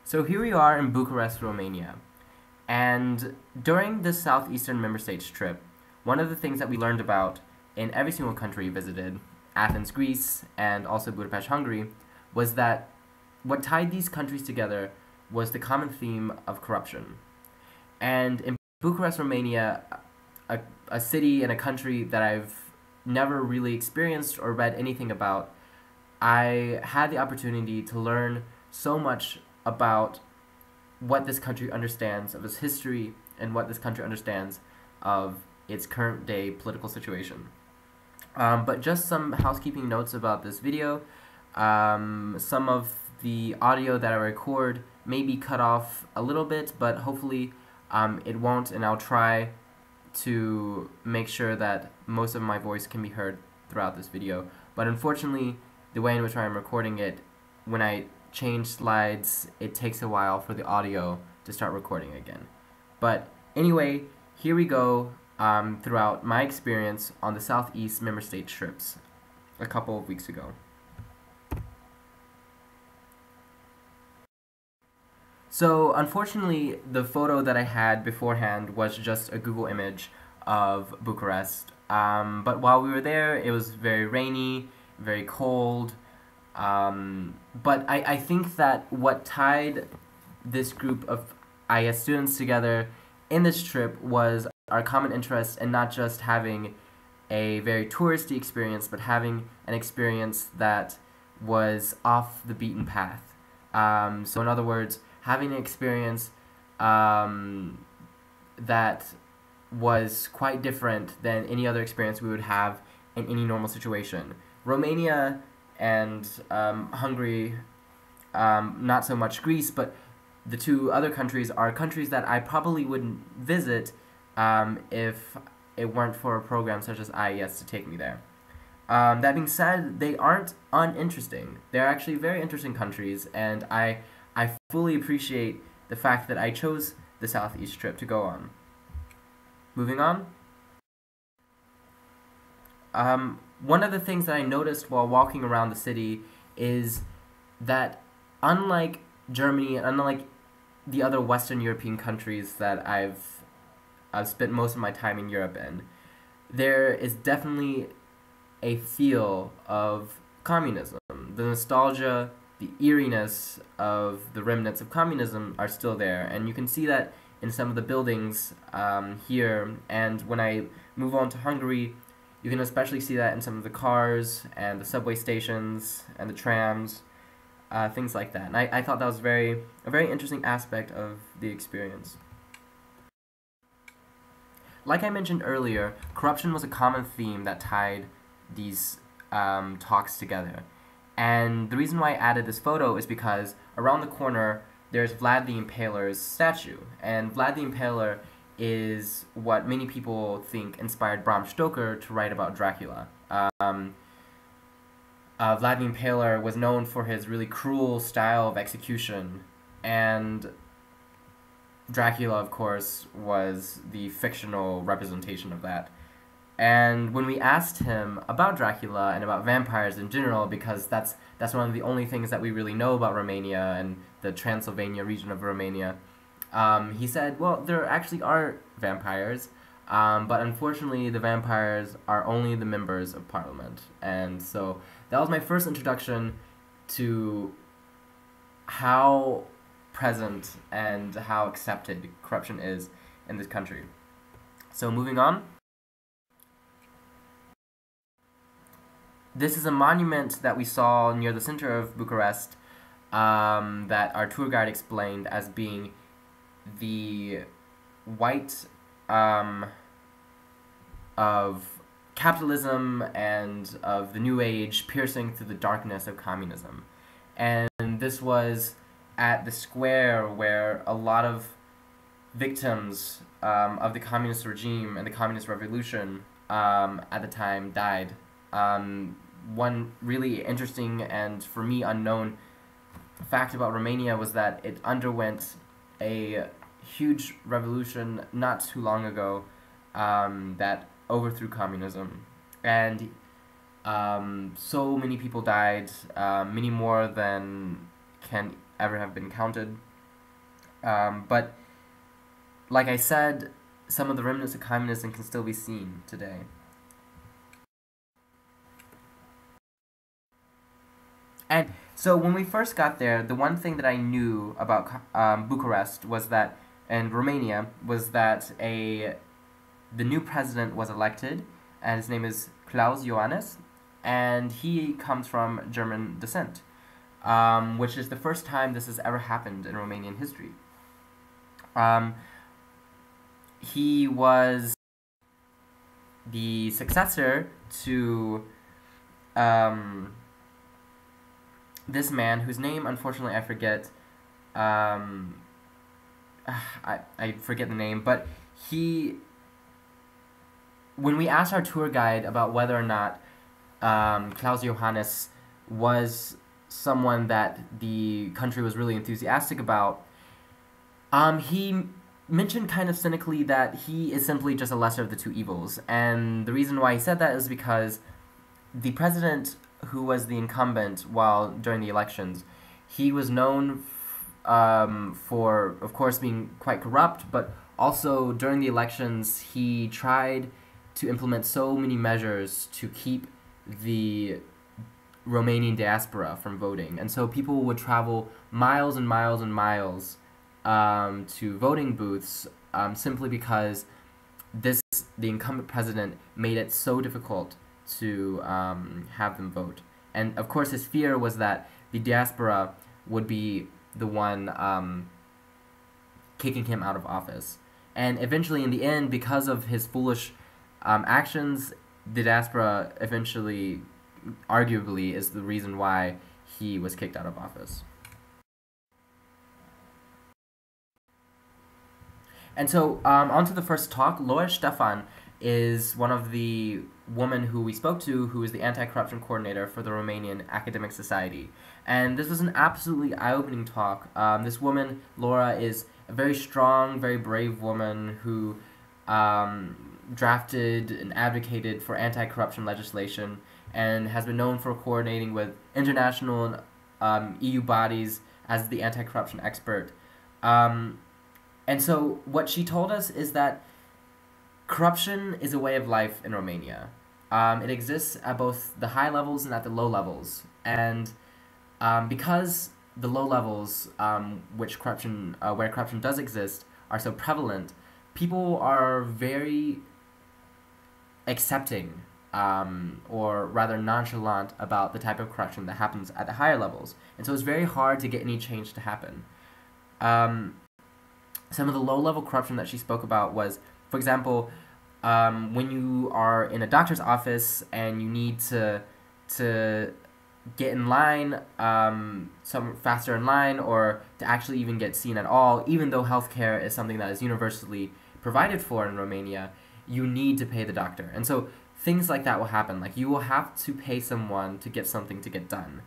So here we are in Bucharest, Romania. And during this Southeastern member states trip, one of the things that we learned about in every single country we visited, Athens, Greece, and also Budapest, Hungary, was that what tied these countries together was the common theme of corruption. And in Bucharest, Romania, a city and a country that I've never really experienced or read anything about, I had the opportunity to learn so much about what this country understands of its history and what this country understands of its current day political situation. But just some housekeeping notes about this video. Some of the audio that I record may be cut off a little bit, but hopefully it won't, and I'll try to make sure that most of my voice can be heard throughout this video. But unfortunately, the way in which I'm recording it, when I change slides, it takes a while for the audio to start recording again. But anyway, here we go throughout my experience on the Southeast member state trips a couple of weeks ago. So unfortunately, the photo that I had beforehand was just a Google image of Bucharest. But while we were there, it was very rainy, very cold. But I think that what tied this group of IS students together in this trip was our common interest in not just having a very touristy experience, but having an experience that was off the beaten path. So in other words, having an experience that was quite different than any other experience we would have in any normal situation. Romania and Hungary, not so much Greece, but the two other countries are countries that I probably wouldn't visit if it weren't for a program such as IES to take me there. That being said, they aren't uninteresting. They're actually very interesting countries, and I fully appreciate the fact that I chose the Southeast trip to go on. Moving on. One of the things that I noticed while walking around the city is that unlike Germany and unlike the other Western European countries that I've spent most of my time in Europe in, there is definitely a feel of communism. The nostalgia, the eeriness of the remnants of communism are still there, and you can see that in some of the buildings here, and when I move on to Hungary, you can especially see that in some of the cars and the subway stations and the trams, things like that. And I thought that was a very interesting aspect of the experience. Like I mentioned earlier, corruption was a common theme that tied these talks together. And the reason why I added this photo is because around the corner there's Vlad the Impaler's statue. And Vlad the Impaler is what many people think inspired Bram Stoker to write about Dracula. Vlad the Impaler was known for his really cruel style of execution, and Dracula, of course, was the fictional representation of that. And when we asked him about Dracula and about vampires in general, because that's one of the only things that we really know about Romania and the Transylvania region of Romania, he said, well, there actually are vampires, but unfortunately the vampires are only the members of parliament. And so that was my first introduction to how present and how accepted corruption is in this country. So moving on. This is a monument that we saw near the center of Bucharest that our tour guide explained as being the white of capitalism and of the new age piercing through the darkness of communism. And this was at the square where a lot of victims of the communist regime and the communist revolution at the time died. One really interesting and for me unknown fact about Romania was that it underwent a huge revolution not too long ago that overthrew communism, and so many people died, many more than can ever have been counted, But like I said, some of the remnants of communism can still be seen today. And so when we first got there, the one thing that I knew about Bucharest was that, and Romania, was that the new president was elected, and his name is Klaus Iohannis, and he comes from German descent, which is the first time this has ever happened in Romanian history. Um, he was the successor to um, this man whose name, unfortunately, I forget. Um, I forget the name, but he. When we asked our tour guide about whether or not Klaus Johannes was someone that the country was really enthusiastic about, he mentioned kind of cynically that he is simply just a lesser of the two evils. And the reason why he said that is because the president who was the incumbent while during the elections, he was known for, of course, being quite corrupt, but also during the elections, he tried to implement so many measures to keep the Romanian diaspora from voting. And so people would travel miles and miles and miles to voting booths simply because the incumbent president made it so difficult to have them vote. And of course, his fear was that the diaspora would be the one kicking him out of office. And eventually, in the end, because of his foolish actions, the diaspora eventually, arguably, is the reason why he was kicked out of office. And so, on to the first talk. Laura Stefan is one of the women who we spoke to, who is the anti-corruption coordinator for the Romanian Academic Society. And this was an absolutely eye-opening talk. This woman, Laura, is a very strong, very brave woman who drafted and advocated for anti-corruption legislation and has been known for coordinating with international EU bodies as the anti-corruption expert. And so what she told us is that corruption is a way of life in Romania. It exists at both the high levels and at the low levels. And because the low levels, where corruption does exist, are so prevalent, people are very accepting, or rather nonchalant about the type of corruption that happens at the higher levels. And so it's very hard to get any change to happen. Some of the low-level corruption that she spoke about was, for example, when you are in a doctor's office and you need to get in line, some faster in line, or to actually even get seen at all, even though healthcare is something that is universally provided for in Romania, you need to pay the doctor. And so things like that will happen. Like, you will have to pay someone to get something to get done.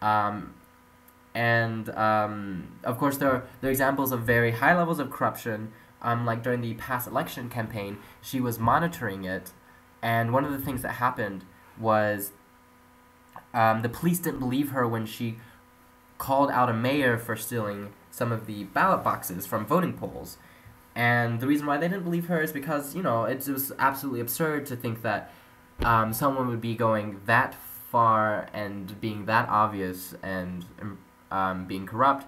Of course, there are examples of very high levels of corruption. Like during the past election campaign, she was monitoring it, and one of the things that happened was the police didn't believe her when she called out a mayor for stealing some of the ballot boxes from voting polls. And the reason why they didn't believe her is because, it was absolutely absurd to think that someone would be going that far and being that obvious and being corrupt.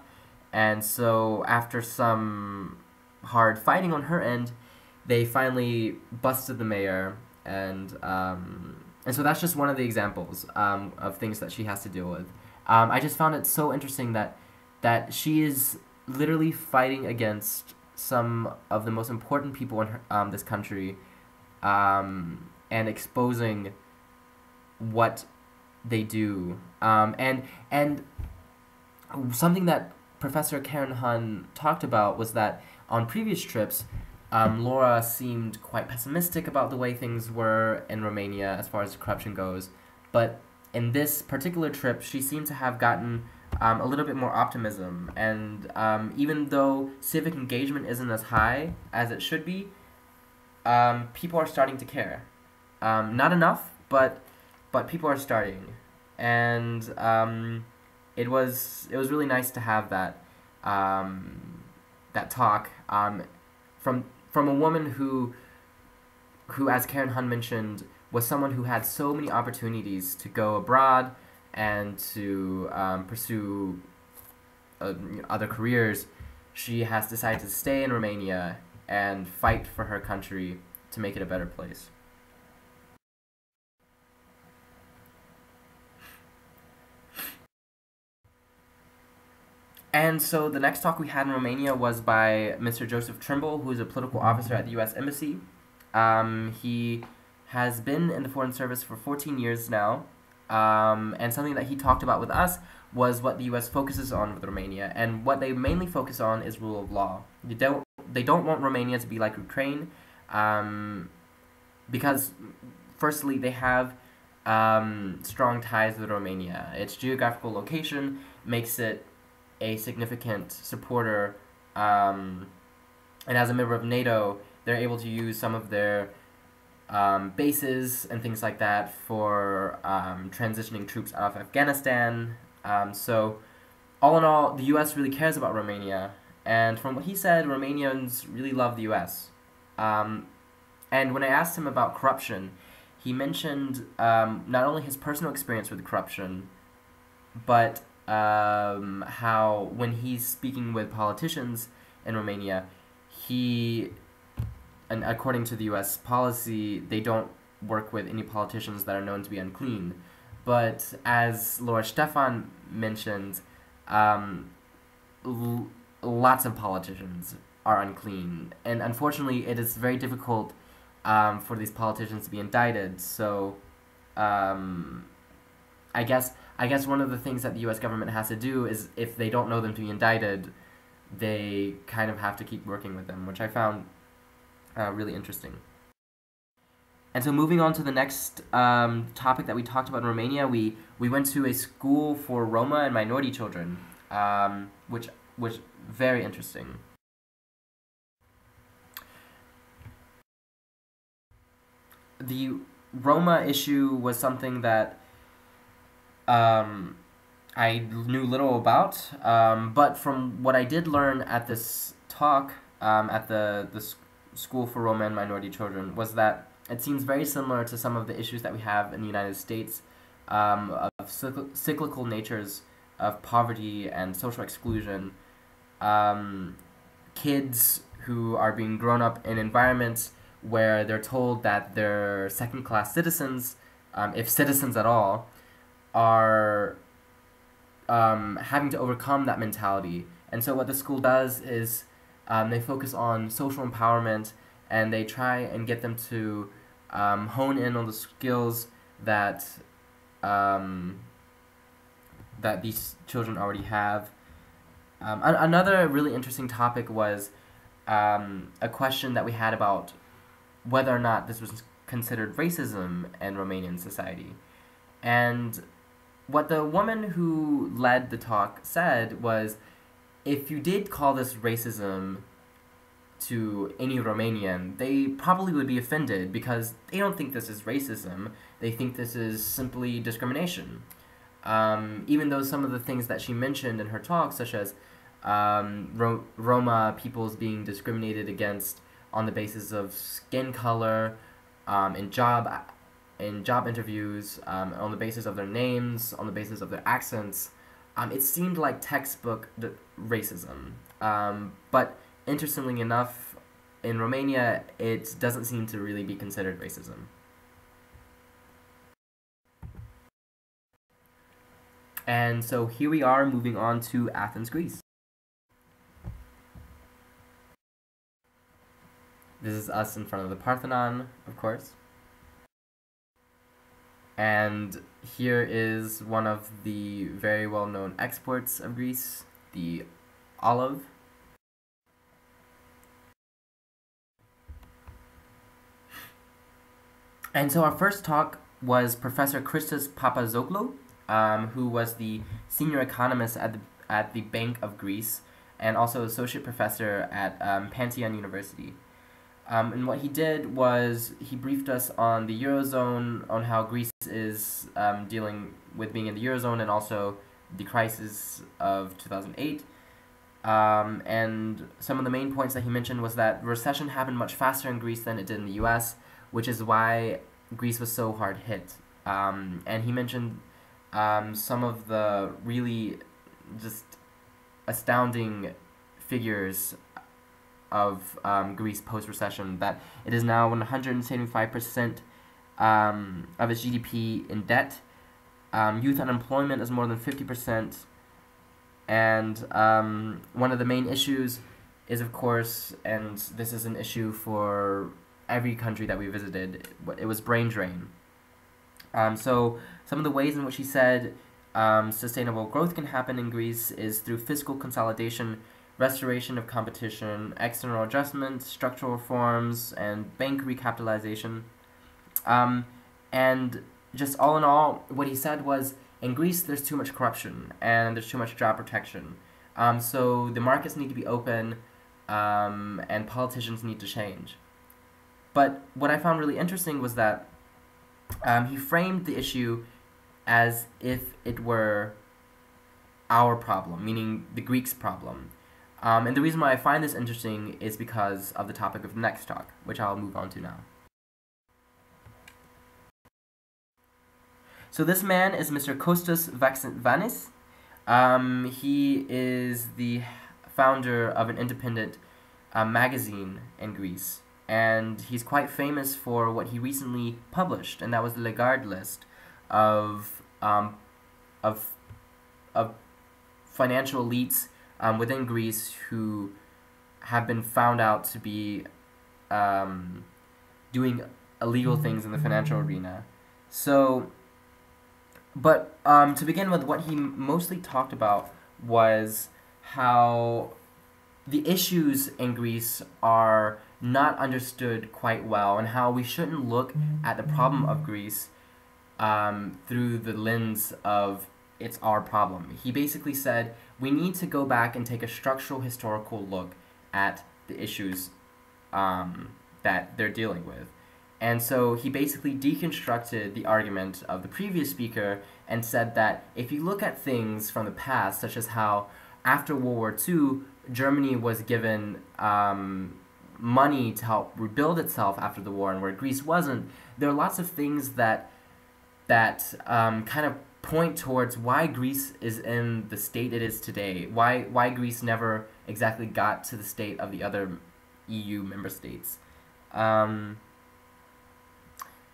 And so after some hard fighting on her end, they finally busted the mayor. And so that's just one of the examples of things that she has to deal with. I just found it so interesting that she is literally fighting against some of the most important people in this country, and exposing what they do. And something that Professor Karen Hun talked about was that on previous trips, Laura seemed quite pessimistic about the way things were in Romania as far as corruption goes. But in this particular trip, she seemed to have gotten a little bit more optimism. And even though civic engagement isn't as high as it should be, people are starting to care. Not enough, but people are starting. And it was really nice to have that. that talk, from a woman who, as Karen Hun mentioned, was someone who had so many opportunities to go abroad and to pursue other careers. She has decided to stay in Romania and fight for her country to make it a better place. And so the next talk we had in Romania was by Mr. Joseph Trimble, who is a political officer at the U.S. Embassy. He has been in the Foreign Service for 14 years now, and something that he talked about with us was what the U.S. focuses on with Romania, and what they mainly focus on is rule of law. They don't want Romania to be like Ukraine, because firstly they have strong ties with Romania. Its geographical location makes it a significant supporter, and as a member of NATO, they're able to use some of their bases and things like that for transitioning troops out of Afghanistan. So, all in all, the U.S. really cares about Romania, and from what he said, Romanians really love the U.S. And when I asked him about corruption, he mentioned not only his personal experience with corruption, but how when he's speaking with politicians in Romania, and according to the U.S. policy, they don't work with any politicians that are known to be unclean. But as Laura Stefan mentioned, lots of politicians are unclean, and unfortunately, it is very difficult for these politicians to be indicted. So, I guess one of the things that the U.S. government has to do is, if they don't know them to be indicted, they kind of have to keep working with them, which I found really interesting. And so moving on to the next topic that we talked about in Romania, we went to a school for Roma and minority children, which was very interesting. The Roma issue was something that I knew little about, but from what I did learn at this talk at the School for Roma and Minority Children was that it seems very similar to some of the issues that we have in the United States, of cyclical natures of poverty and social exclusion. Kids who are being grown up in environments where they're told that they're second-class citizens, if citizens at all, are having to overcome that mentality. And so what the school does is they focus on social empowerment, and they try and get them to hone in on the skills that that these children already have. Another really interesting topic was a question that we had about whether or not this was considered racism in Romanian society. And what the woman who led the talk said was, if you did call this racism to any Romanian, they probably would be offended because they don't think this is racism. They think this is simply discrimination. Even though some of the things that she mentioned in her talk, such as Roma peoples being discriminated against on the basis of skin color, in job interviews, on the basis of their names, on the basis of their accents, it seemed like textbook racism. But interestingly enough, in Romania, it doesn't seem to really be considered racism. And so here we are moving on to Athens, Greece. This is us in front of the Parthenon, of course. And here is one of the very well-known exports of Greece, the olive. And so our first talk was Professor Christos Papazoglou, who was the senior economist at the Bank of Greece and also associate professor at Pantheon University. And what he did was he briefed us on the Eurozone, on how Greece is dealing with being in the Eurozone, and also the crisis of 2008. And some of the main points that he mentioned was that recession happened much faster in Greece than it did in the U.S., which is why Greece was so hard hit. And he mentioned some of the really just astounding figures of Greece post-recession, that it is now 175% of its GDP in debt. Youth unemployment is more than 50%. And one of the main issues is, of course, and this is an issue for every country that we visited, it was brain drain. So some of the ways in which he said sustainable growth can happen in Greece is through fiscal consolidation, restoration of competition, external adjustments, structural reforms, and bank recapitalization. And just all in all, what he said was, in Greece, there's too much corruption and there's too much job protection. So the markets need to be open, and politicians need to change. But what I found really interesting was that he framed the issue as if it were our problem, meaning the Greeks' problem. And the reason why I find this interesting is because of the topic of the next talk, which I'll move on to now. So this man is Mr. Kostas Vanis. He is the founder of an independent magazine in Greece, and he's quite famous for what he recently published, and that was the Lagarde list of of of financial elites within Greece who have been found out to be doing illegal things in the financial arena. So, but to begin with, what he mostly talked about was how the issues in Greece are not understood quite well, and how we shouldn't look at the problem of Greece through the lens of it's our problem. He basically said we need to go back and take a structural historical look at the issues that they're dealing with. And so he basically deconstructed the argument of the previous speaker and said that if you look at things from the past, such as how after World War II, Germany was given money to help rebuild itself after the war, and where Greece wasn't, there are lots of things that kind of point towards why Greece is in the state it is today, why Greece never exactly got to the state of the other EU member states.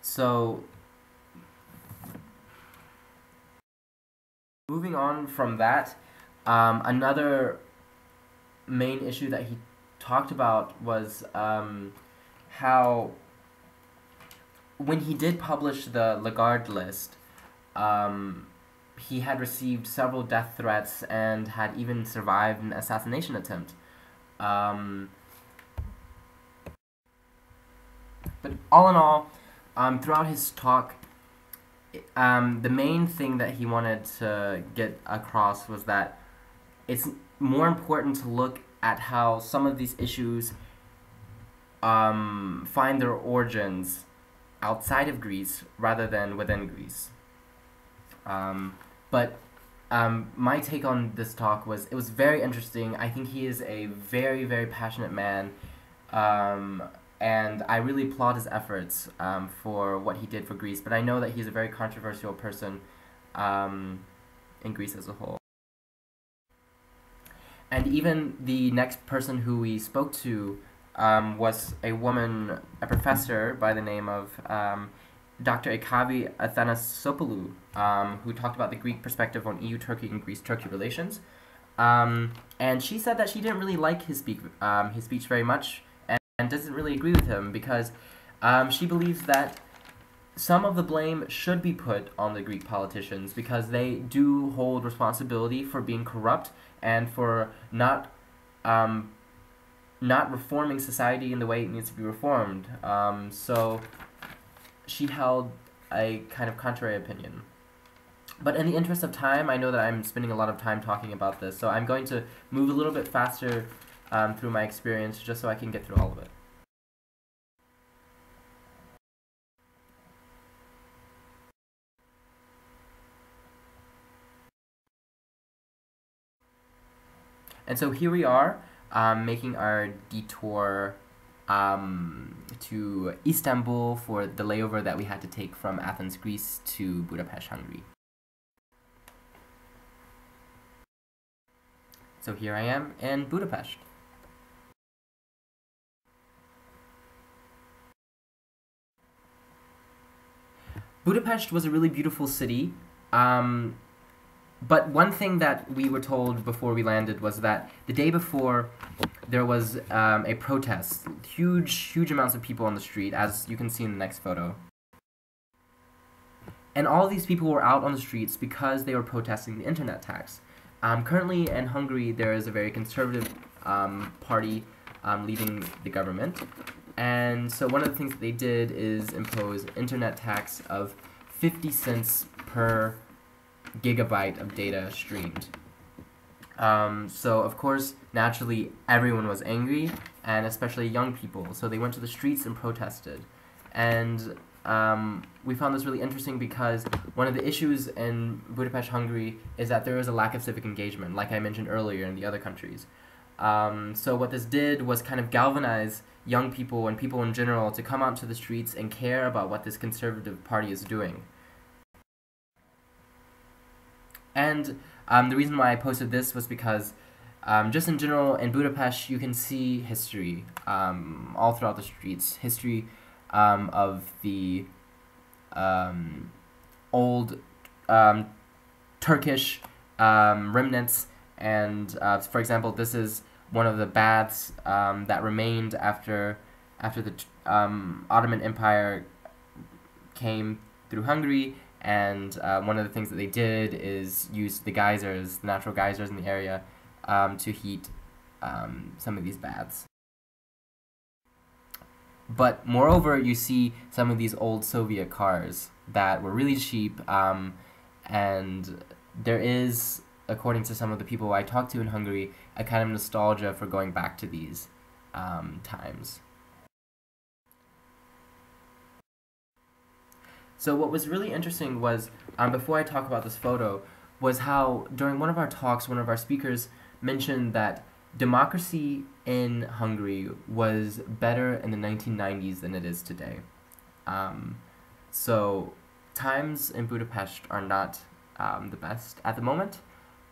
So, moving on from that, another main issue that he talked about was how when he did publish the Lagarde list, he had received several death threats and had even survived an assassination attempt. But all in all, throughout his talk, the main thing that he wanted to get across was that it's more important to look at how some of these issues find their origins outside of Greece rather than within Greece. But my take on this talk was, it was very interesting. I think he is a very, very passionate man, and I really applaud his efforts for what he did for Greece, but I know that he's a very controversial person in Greece as a whole. And even the next person who we spoke to was a woman, a professor by the name of Dr. Ekavi Athanasopoulou, who talked about the Greek perspective on EU-Turkey and Greece-Turkey relations. And she said that she didn't really like his speech very much, and doesn't really agree with him, because she believes that some of the blame should be put on the Greek politicians, because they do hold responsibility for being corrupt and for not reforming society in the way it needs to be reformed. So she held a kind of contrary opinion. But in the interest of time, I know that I'm spending a lot of time talking about this, so I'm going to move a little bit faster through my experience, just so I can get through all of it. And so here we are, making our detour to Istanbul for the layover that we had to take from Athens, Greece to Budapest, Hungary. So here I am in Budapest. Budapest was a really beautiful city, but one thing that we were told before we landed was that the day before there was a protest, huge amounts of people on the street, as you can see in the next photo. And all these people were out on the streets because they were protesting the internet tax. Currently in Hungary, there is a very conservative party leading the government. And so one of the things that they did is impose internet tax of 50 cents per gigabyte of data streamed. So of course, naturally, everyone was angry, and especially young people. So they went to the streets and protested. And we found this really interesting because one of the issues in Budapest, Hungary, is that there is a lack of civic engagement, like I mentioned earlier in the other countries. So what this did was kind of galvanize young people and people in general to come out to the streets and care about what this conservative party is doing. And the reason why I posted this was because just in general, in Budapest, you can see history all throughout the streets. History of the old Turkish remnants. And for example, this is one of the baths that remained after the Ottoman Empire came through Hungary. And one of the things that they did is use the geysers, natural geysers in the area, to heat some of these baths. But moreover, you see some of these old Soviet cars that were really cheap, and there is, according to some of the people I talked to in Hungary, a kind of nostalgia for going back to these times. So what was really interesting was, before I talk about this photo, was how during one of our talks, one of our speakers mentioned that democracy in Hungary was better in the 1990s than it is today. So times in Budapest are not the best at the moment.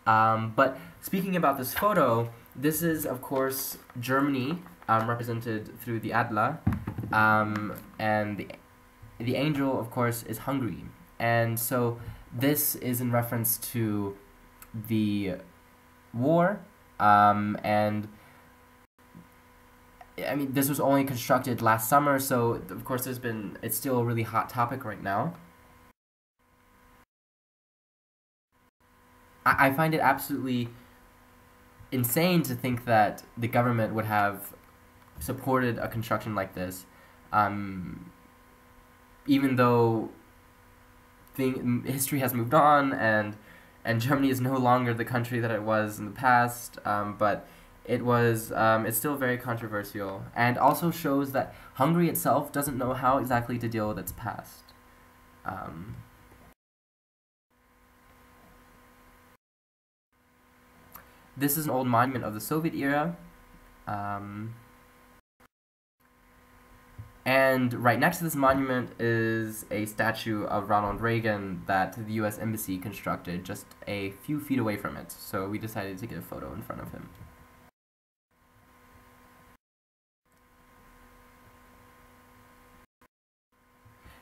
But speaking about this photo, this is, of course, Germany, represented through the Adler, and the angel, of course, is Hungary. And so this is in reference to the war, and I mean, this was only constructed last summer, so of course it's still a really hot topic right now. I find it absolutely insane to think that the government would have supported a construction like this, even though history has moved on, and Germany is no longer the country that it was in the past, but it's still very controversial, and also shows that Hungary itself doesn't know how exactly to deal with its past. This is an old monument of the Soviet era, and right next to this monument is a statue of Ronald Reagan that the US Embassy constructed just a few feet away from it, so we decided to get a photo in front of him.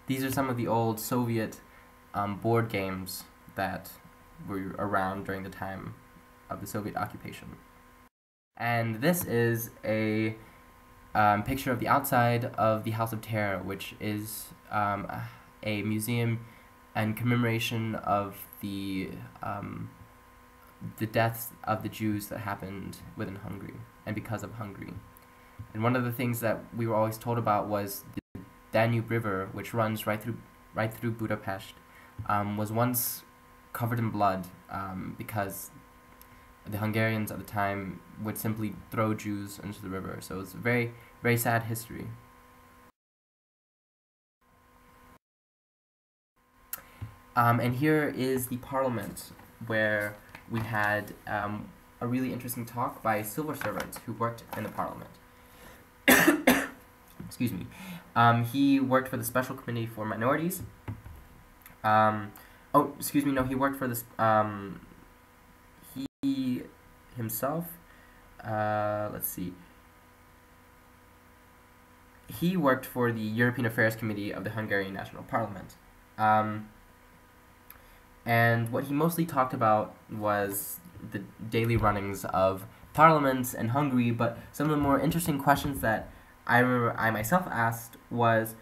These are some of the old Soviet board games that were around during the time of the Soviet occupation. And this is a picture of the outside of the House of Terror, which is a museum and commemoration of the deaths of the Jews that happened within Hungary and because of Hungary. And one of the things that we were always told about was the Danube River, which runs right through Budapest, was once covered in blood because the Hungarians at the time would simply throw Jews into the river. So it's a very, very sad history. And here is the parliament where we had a really interesting talk by civil servants who worked in the parliament. Excuse me. He worked for the Special Committee for Minorities. He worked for this. He himself. Let's see. He worked for the European Affairs Committee of the Hungarian National Parliament. And what he mostly talked about was the daily runnings of parliaments in Hungary, but some of the more interesting questions that I remember I myself asked was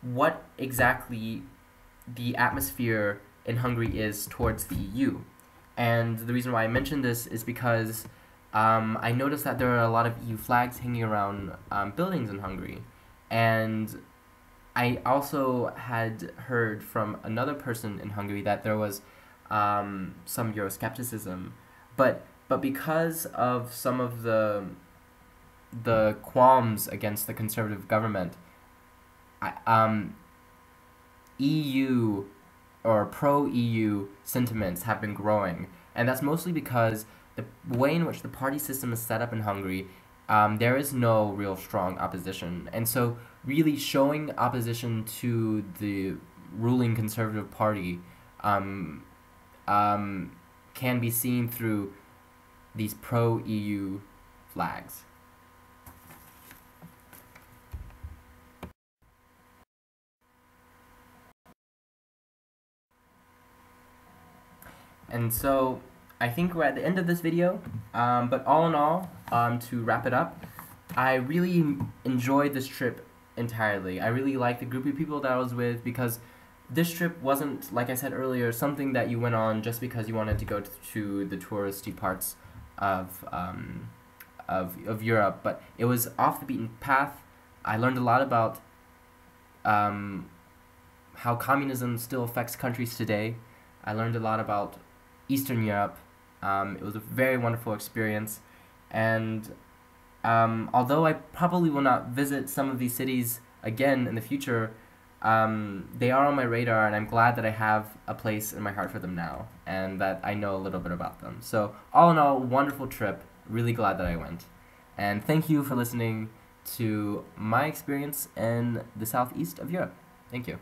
what exactly the atmosphere in Hungary is towards the EU. And the reason why I mentioned this is because I noticed that there are a lot of EU flags hanging around buildings in Hungary. And I also had heard from another person in Hungary that there was some Euroscepticism, but because of some of the qualms against the conservative government, EU or pro-EU sentiments have been growing, and that's mostly because the way in which the party system is set up in Hungary, there is no real strong opposition, and so really showing opposition to the ruling Conservative Party can be seen through these pro-EU flags. And so I think we're at the end of this video, but all in all, to wrap it up, I really enjoyed this trip entirely. I really liked the group of people that I was with because this trip wasn't, like I said earlier, something that you went on just because you wanted to go to the touristy parts of Europe, but it was off the beaten path. I learned a lot about how communism still affects countries today. I learned a lot about Eastern Europe. It was a very wonderful experience, and although I probably will not visit some of these cities again in the future, they are on my radar, and I'm glad that I have a place in my heart for them now, and that I know a little bit about them. So all in all, wonderful trip. Really glad that I went. And thank you for listening to my experience in the southeast of Europe. Thank you.